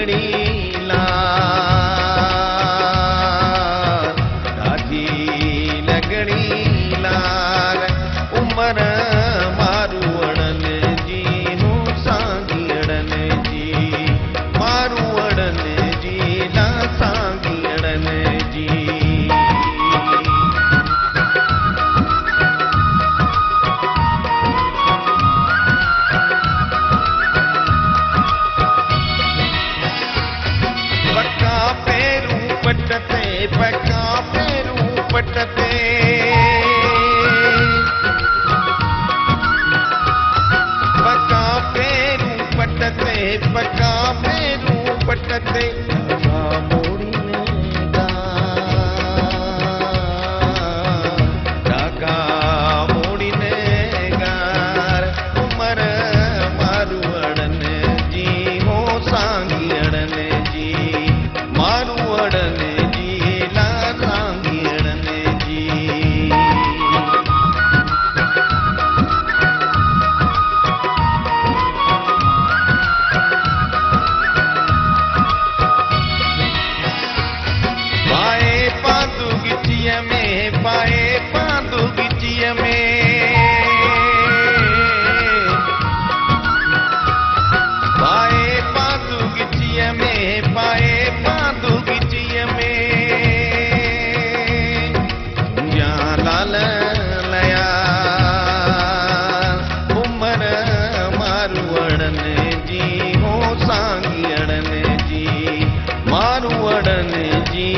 लगड़ी लार ॾाढी लगड़ी लार उमर मारूअड़न जी हो सांगियड़न जी मारूअड़न जी ला सांगियड़न जी पका पेरू पटते पका पेरू पटते पका पेरू पटते मोड़ी ने डाका मोड़ी ने गार उमर मारूअड़न जी हो सांगियड़न जी मारूअड़न पाए पांदू गिचिय में पाए पांदू गिचिय में पाए पांदू गिचिय में या लाल लया उमर मारूअड़न जी हो सांगियड़न जी मारूअड़न जी